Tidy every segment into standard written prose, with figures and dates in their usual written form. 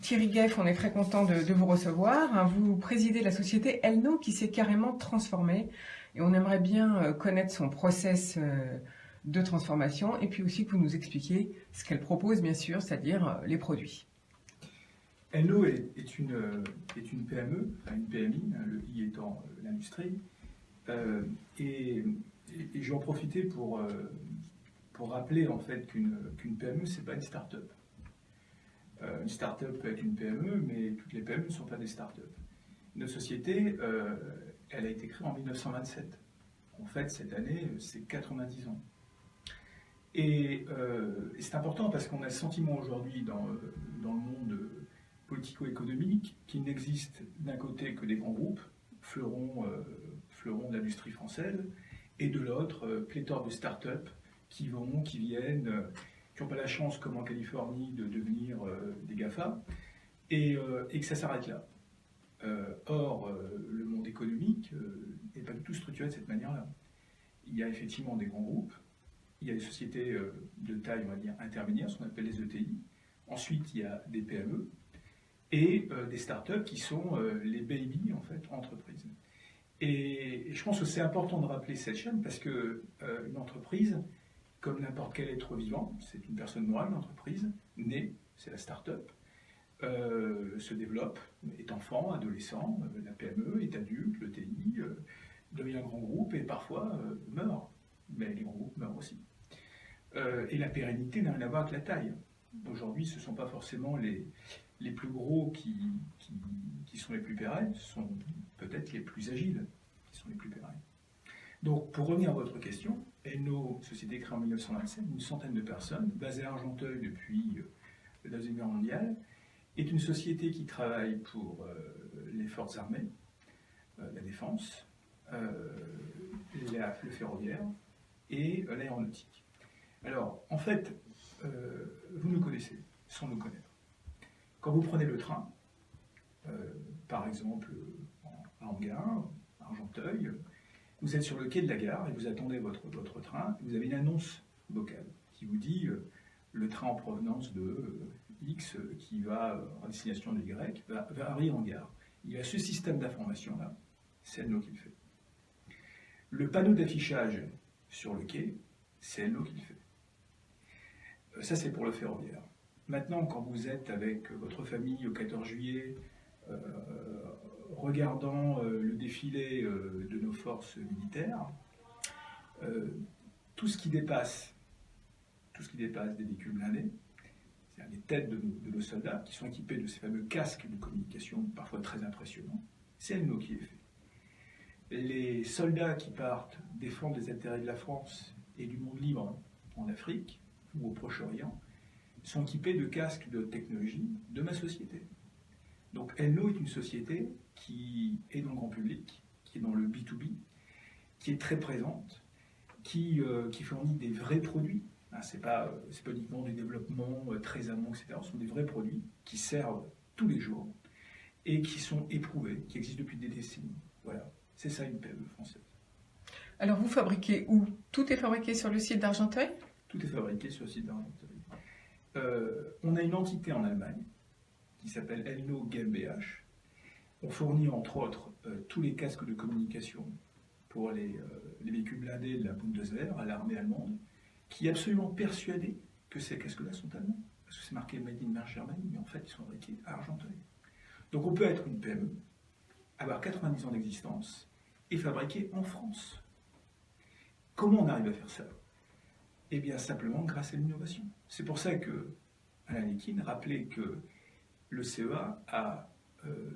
Thierry Gueff, on est très content de vous recevoir. Vous présidez la société Elno qui s'est carrément transformée et on aimerait bien connaître son process de transformation et puis aussi que vous nous expliquiez ce qu'elle propose, bien sûr, c'est-à-dire les produits. Elno est une PME, enfin une PMI, le I étant l'industrie, et je vais en profiter pour rappeler en fait qu'une PME, c'est pas une start-up. Une start-up peut être une PME, mais toutes les PME ne sont pas des start-up. Notre société, elle a été créée en 1927. En fait, cette année, c'est 90 ans. Et c'est important parce qu'on a le sentiment aujourd'hui dans le monde politico-économique qu'il n'existe d'un côté que des grands groupes, fleurons de l'industrie française, et de l'autre, pléthore de start-up qui vont, qui viennent, qui n'ont pas la chance, comme en Californie, de devenir des GAFA, et que ça s'arrête là. Or, le monde économique n'est pas du tout structuré de cette manière-là. Il y a effectivement des grands groupes, il y a des sociétés de taille, on va dire, intermédiaire, ce qu'on appelle les ETI. Ensuite, il y a des PME et des startups qui sont les baby, en fait, entreprises. Et je pense que c'est important de rappeler cette chaîne parce qu'une entreprise, comme n'importe quel être vivant, c'est une personne morale, une entreprise, née, c'est la start-up, se développe, est enfant, adolescent, la PME est adulte, le TI, devient un grand groupe et parfois meurt. Mais les grands groupes meurent aussi. Et la pérennité n'a rien à voir avec la taille. Aujourd'hui, ce ne sont pas forcément les plus gros qui sont les plus pérennes, ce sont peut-être les plus agiles qui sont les plus pérennes. Donc, pour revenir à votre question, Elno, société créée en 1927, une centaine de personnes, basée à Argenteuil depuis la Deuxième Guerre mondiale, est une société qui travaille pour les forces armées, la défense, le ferroviaire et l'aéronautique. Alors, en fait, vous nous connaissez, sans nous connaître. Quand vous prenez le train, par exemple à Enghien, à Argenteuil, vous êtes sur le quai de la gare et vous attendez votre train, et vous avez une annonce vocale qui vous dit le train en provenance de X qui va en destination de Y va arriver en gare. Il y a ce système d'information-là, c'est Elno qui le fait. Le panneau d'affichage sur le quai, c'est Elno qui le fait. Ça, c'est pour le ferroviaire. Maintenant, quand vous êtes avec votre famille au 14 juillet, regardant le défilé de nos forces militaires, tout ce qui dépasse des véhicules blindés, c'est-à-dire les têtes de nos soldats qui sont équipés de ces fameux casques de communication, parfois très impressionnants, c'est Elno qui les fait. Les soldats qui partent défendre les intérêts de la France et du monde libre en Afrique ou au Proche-Orient sont équipés de casques de technologie de ma société. Donc Elno est une société qui est dans le grand public, qui est dans le B2B, qui est très présente, qui fournit des vrais produits. C'est pas uniquement du développement très amont, etc. Ce sont des vrais produits qui servent tous les jours et qui sont éprouvés, qui existent depuis des décennies. Voilà, c'est ça une PME française. Alors vous fabriquez où? Tout est fabriqué sur le site d'Argenteuil? Tout est fabriqué sur le site d'Argenteuil. On a une entité en Allemagne qui s'appelle Elno GmbH. On fournit entre autres tous les casques de communication pour les véhicules blindés de la Bundeswehr, à l'armée allemande, qui est absolument persuadé que ces casques-là sont allemands, parce que c'est marqué Made in Germany, mais en fait ils sont fabriqués à Argenteuil. Donc on peut être une PME, avoir 90 ans d'existence et fabriquer en France. Comment on arrive à faire ça? Eh bien simplement grâce à l'innovation. C'est pour ça que Alain Léquin rappelait que le CEA a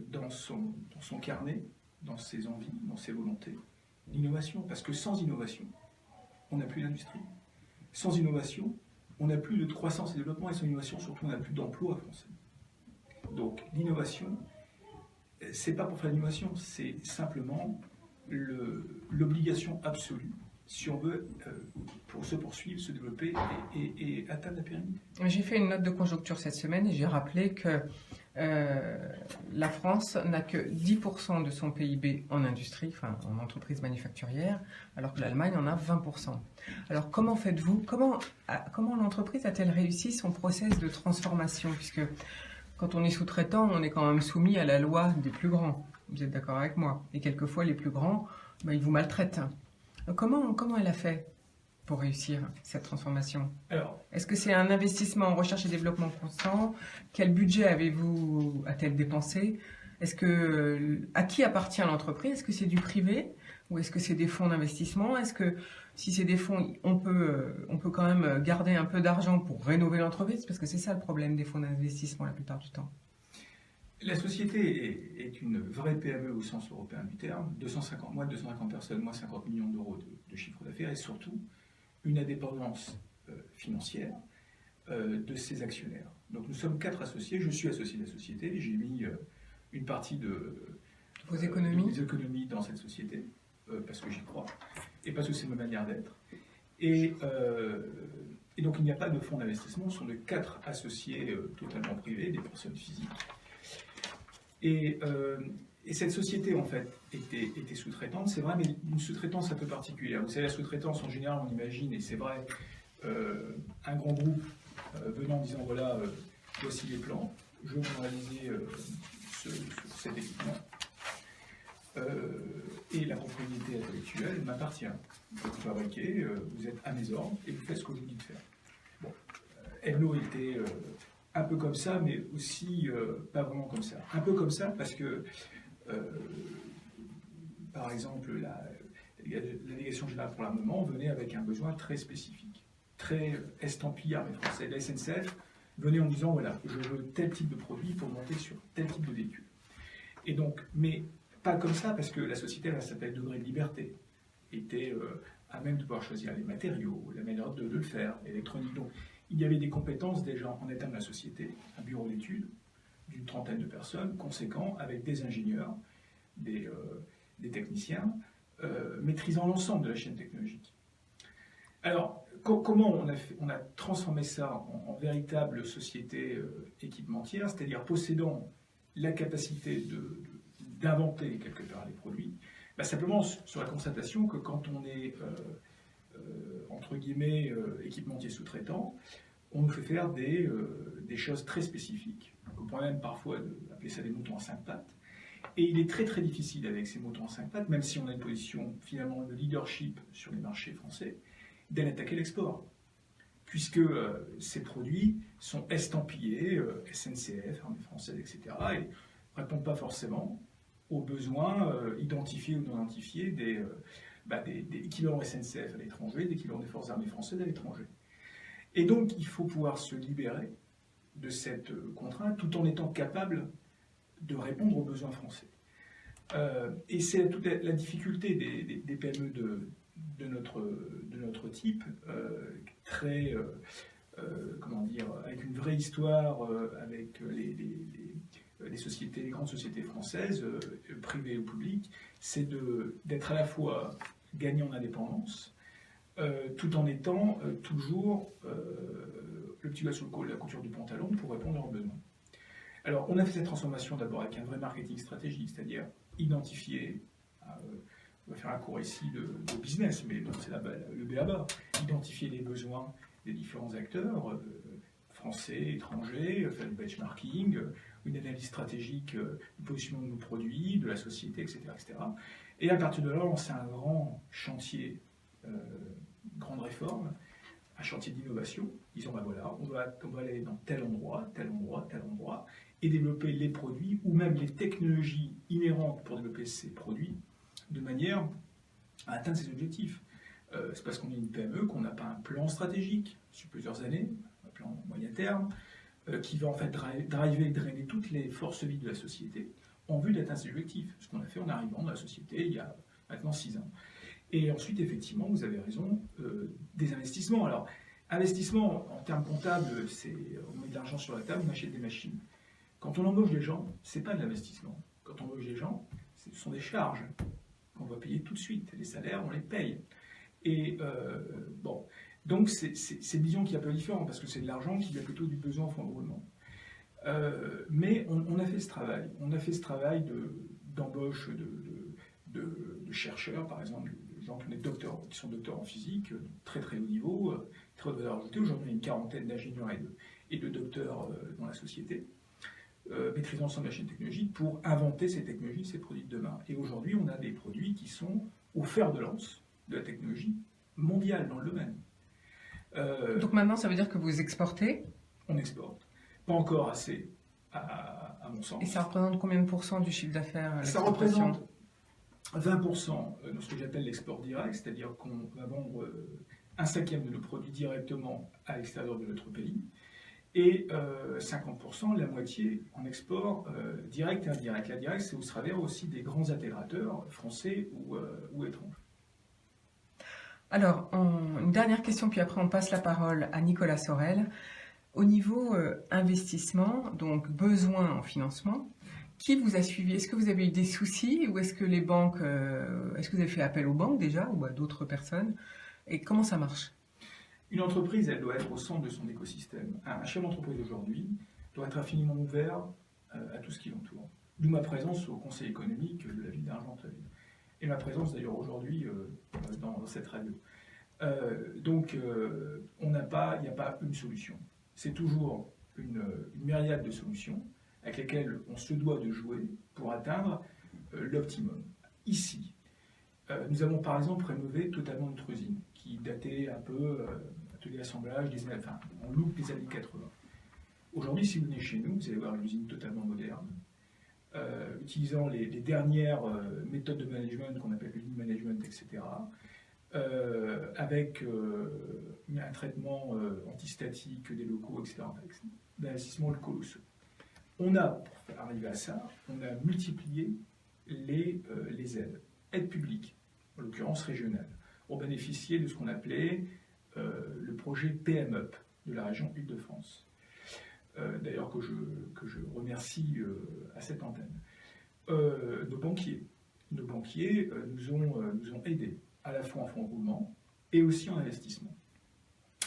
dans son carnet, dans ses envies, dans ses volontés, l'innovation. Parce que sans innovation, on n'a plus d'industrie. Sans innovation, on n'a plus de croissance et développement, et sans innovation, surtout, on n'a plus d'emploi français. Donc l'innovation, c'est pas pour faire l'innovation, c'est simplement l'obligation absolue si on veut pour se poursuivre, se développer et atteindre la pérennité. J'ai fait une note de conjoncture cette semaine et j'ai rappelé que la France n'a que 10% de son PIB en industrie, enfin en entreprise manufacturière, alors que l'Allemagne en a 20%. Alors comment faites-vous, comment l'entreprise a-t-elle réussi son process de transformation? Puisque Quand on est sous-traitant, on est quand même soumis à la loi des plus grands. Vous êtes d'accord avec moi? Et quelquefois, les plus grands, ils vous maltraitent. Donc, comment elle a fait pour réussir cette transformation? Alors, est-ce que c'est un investissement en recherche et développement constant? Quel budget a-t-elle dépensé? À qui appartient l'entreprise? Est-ce que c'est du privé ou est-ce que c'est des fonds d'investissement? Est-ce que si c'est des fonds, on peut quand même garder un peu d'argent pour rénover l'entreprise? Parce que c'est ça le problème des fonds d'investissement la plupart du temps. la société est une vraie PME au sens européen du terme, moins de 250 personnes, moins 50 millions d'euros de chiffre d'affaires et surtout une indépendance financière de ses actionnaires. Donc nous sommes 4 associés, je suis associé de la société, j'ai mis une partie de vos économies, des économies dans cette société, parce que j'y crois, et parce que c'est ma manière d'être. Et donc il n'y a pas de fonds d'investissement, ce sont de 4 associés totalement privés, des personnes physiques. Et cette société, en fait, était sous-traitante, c'est vrai, mais une sous-traitance un peu particulière. Vous savez, la sous-traitance, en général, on imagine, et c'est vrai, un grand groupe venant en disant, voilà, voici les plans, je veux réaliser cet équipement, et la propriété intellectuelle m'appartient. Vous fabriquez, vous êtes à mes ordres, et vous faites ce que je vous dis de faire. Bon, Elno était un peu comme ça, mais aussi pas vraiment comme ça. Un peu comme ça parce que, par exemple, la délégation générale pour l'armement venait avec un besoin très spécifique, très estampillé armée française. La SNCF venait en disant, voilà, je veux tel type de produit pour monter sur tel type de véhicule. Et donc, mais pas comme ça, parce que la société, elle s'appelle Degré de Liberté, était à même de pouvoir choisir les matériaux, la manière de le faire, l'électronique. Donc, il y avait des compétences déjà en état de la société, un bureau d'études d'une 30aine de personnes, conséquent, avec des ingénieurs, des techniciens, maîtrisant l'ensemble de la chaîne technologique. Alors, comment on a transformé ça en véritable société équipementière, c'est-à-dire possédant la capacité d'inventer quelque part les produits? Simplement sur la constatation que quand on est entre guillemets équipementier sous-traitant, on nous fait faire des choses très spécifiques. On pourrait même parfois appeler ça des moutons à 5 pattes. Et il est très très difficile avec ces moutons à 5 pattes, même si on a une position finalement de leadership sur les marchés français, d'aller attaquer l'export. Puisque ces produits sont estampillés SNCF, Armée française, etc. et ne répondent pas forcément aux besoins identifiés ou non identifiés des équivalents SNCF à l'étranger, des équivalents des forces armées françaises à l'étranger. Et donc, il faut pouvoir se libérer de cette contrainte tout en étant capable de répondre aux besoins français. Et c'est toute la difficulté des PME de notre type, très, avec une vraie histoire, avec les sociétés, les grandes sociétés françaises, privées ou publiques, c'est d'être à la fois gagné en indépendance, tout en étant toujours le petit gars sur le col, la couture du pantalon pour répondre à leurs besoins. Alors, on a fait cette transformation d'abord avec un vrai marketing stratégique, c'est-à-dire identifier, on va faire un cours ici de business, mais c'est le b.a.-ba, identifier les besoins des différents acteurs, français, étrangers, faire du benchmarking, une analyse stratégique du positionnement de nos produits, de la société, etc., etc. Et à partir de là, on lancer un grand chantier, grande réforme, un chantier d'innovation, disant voilà, on va aller dans tel endroit, tel endroit, tel endroit, et développer les produits ou même les technologies inhérentes pour développer ces produits de manière à atteindre ces objectifs. C'est parce qu'on est une PME qu'on n'a pas un plan stratégique sur plusieurs années, un plan moyen terme, qui va en fait driver, drainer toutes les forces vives de la société en vue d'atteindre ces objectifs. Ce qu'on a fait en arrivant dans la société il y a maintenant 6 ans. Et ensuite, effectivement, vous avez raison, des investissements. Alors, investissement, en termes comptables, c'est on met de l'argent sur la table, on achète des machines. Quand on embauche des gens, ce n'est pas de l'investissement. Quand on embauche des gens, ce sont des charges qu'on va payer tout de suite. Les salaires, on les paye. Et bon, donc c'est une vision qui est un peu différente, parce que c'est de l'argent qui vient plutôt du besoin en fonds de roulement. Mais on a fait ce travail. On a fait ce travail d'embauche de chercheurs, par exemple, de gens qui sont docteurs en physique, très très haut niveau, très haute valeur ajoutée. Aujourd'hui, il y a une quarantaine d'ingénieurs et de docteurs dans la société. maîtrisant l'ensemble de la chaîne technologique pour inventer ces technologies, ces produits de demain. Et aujourd'hui, on a des produits qui sont au fer de lance de la technologie mondiale dans le domaine. Donc maintenant, ça veut dire que vous exportez? On exporte. Pas encore assez, à mon sens. Et ça représente combien de pourcents du chiffre d'affaires? Ça représente 20% de ce que j'appelle l'export direct, c'est-à-dire qu'on va vendre un cinquième de nos produits directement à l'extérieur de notre pays, et 50%, la moitié, en export direct et indirect. L'indirect, c'est au travers aussi des grands intégrateurs français ou étrangers. Alors, une dernière question, puis après on passe la parole à Nicolas Sorel. Au niveau investissement, donc besoin en financement, qui vous a suivi? Est-ce que vous avez eu des soucis ou est-ce que les banques, est-ce que vous avez fait appel aux banques déjà ou à d'autres personnes? Et comment ça marche? Une entreprise, elle doit être au centre de son écosystème. Un chef d'entreprise aujourd'hui doit être infiniment ouvert à tout ce qui l'entoure. D'où ma présence au Conseil économique de la ville d'Argenteuil. Et ma présence d'ailleurs aujourd'hui dans cette radio. Donc, il n'y a pas une solution. C'est toujours une myriade de solutions avec lesquelles on se doit de jouer pour atteindre l'optimum. Ici, nous avons par exemple rénové totalement notre usine, qui datait un peu, atelier assemblage, en look des années 80. Aujourd'hui, si vous venez chez nous, vous allez voir une usine totalement moderne, utilisant les dernières méthodes de management qu'on appelle le lean management, etc., avec un traitement antistatique des locaux, etc., avec d'investissements colossaux. On a, pour arriver à ça, on a multiplié les aides publiques, en l'occurrence régionales, pour bénéficier de ce qu'on appelait le projet PMUP de la région Île-de-France. D'ailleurs que je remercie à cette antenne. Nos banquiers nous ont aidés, à la fois en fonds de roulement et aussi en investissement.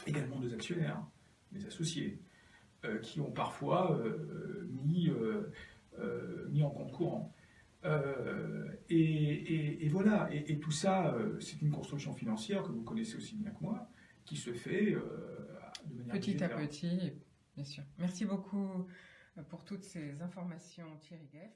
Également nos actionnaires, les associés, qui ont parfois mis en compte courant. Et voilà, et tout ça, c'est une construction financière que vous connaissez aussi bien que moi, qui se fait de manière petit à petit, bien sûr. Merci beaucoup pour toutes ces informations, Thierry Gueff.